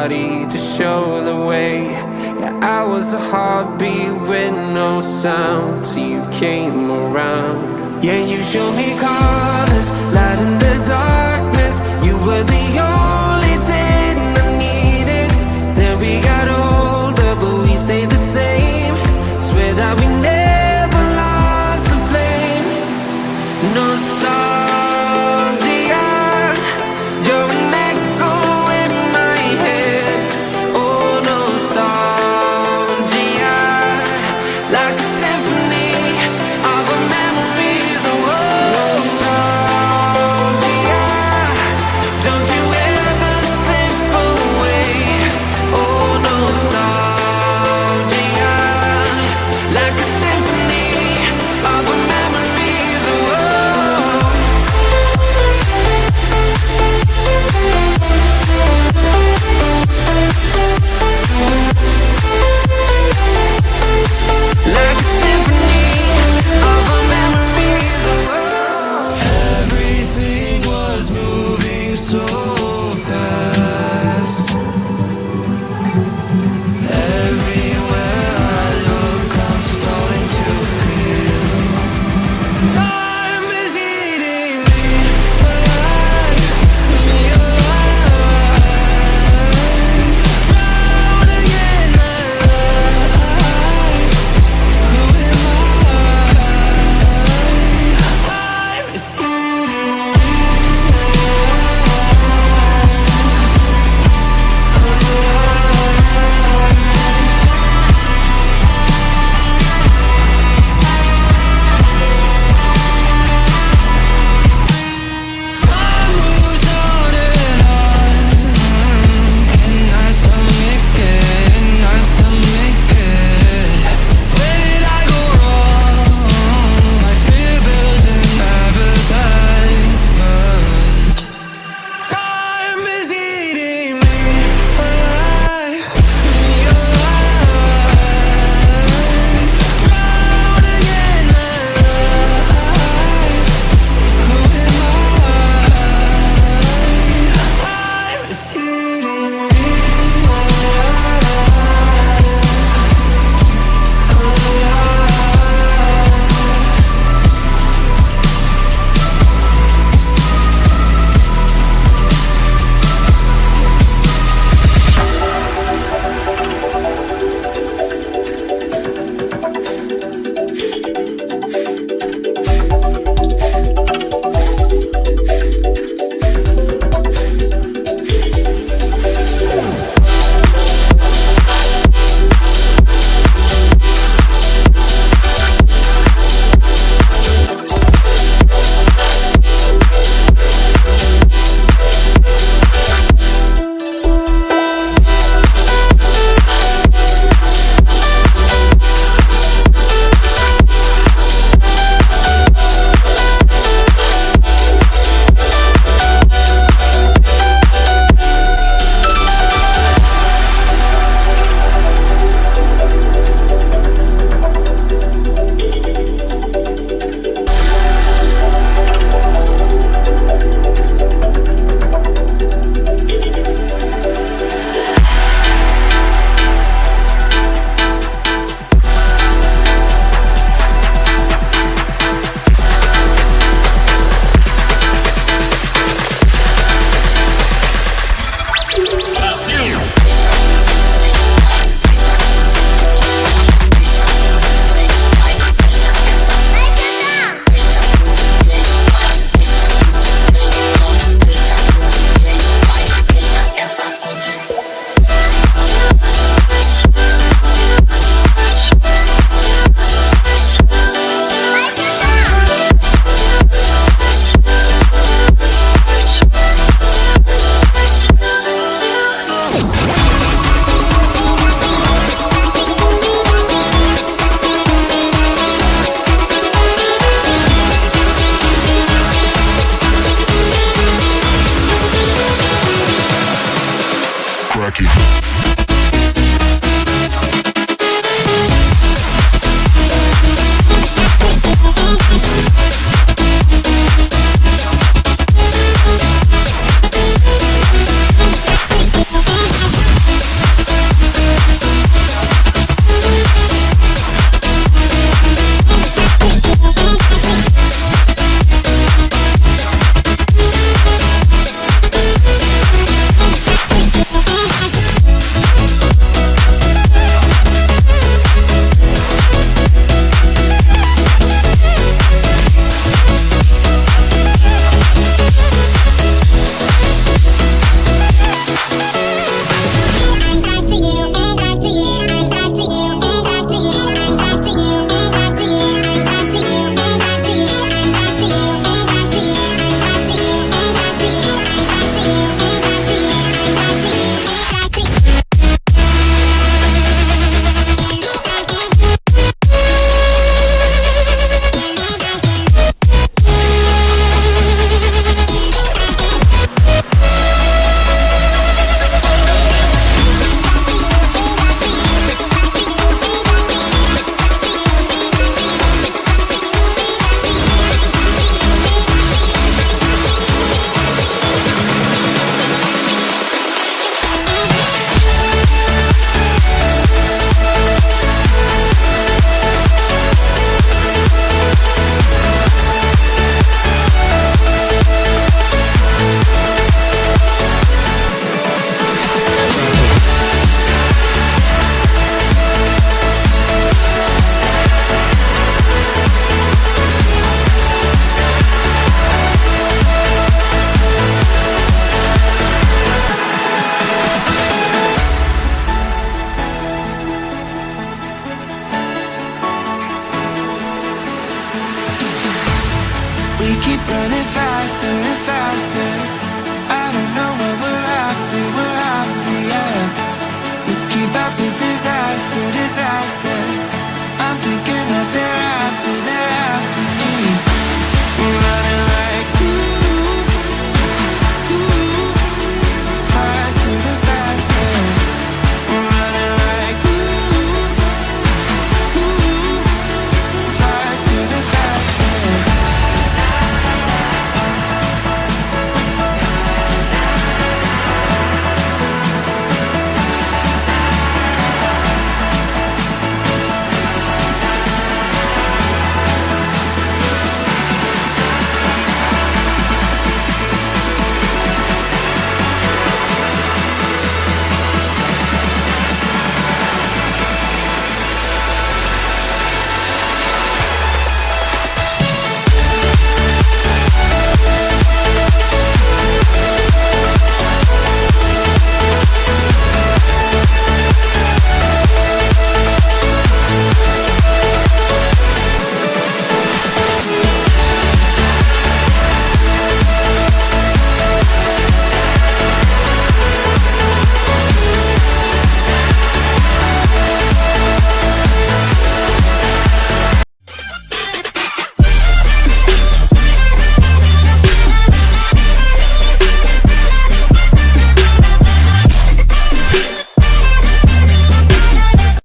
body to show the way. Yeah, I was a heartbeat with no sound till you came around. Yeah, you showed me colors, light in the darkness. You were the only thing I needed. Then we got older, but we stayed the same. Swear that we never lost the flame. Nostalgia, you're an echo in my head. Oh, nostalgia, like a symphony of our memories. Oh, nostalgia, don't you ever slip away. Oh, nostalgia, like a symphony of our memories. Oh, like a symphony of our memories. Everything was moving so fast. Everywhere I look, I'm starting to feel time is eating me alive, me alive. Drowning in my life. Who am I? Time is eating me. We keep running faster and faster. I don't know what we're after, yeah. We keep up with disaster, disaster.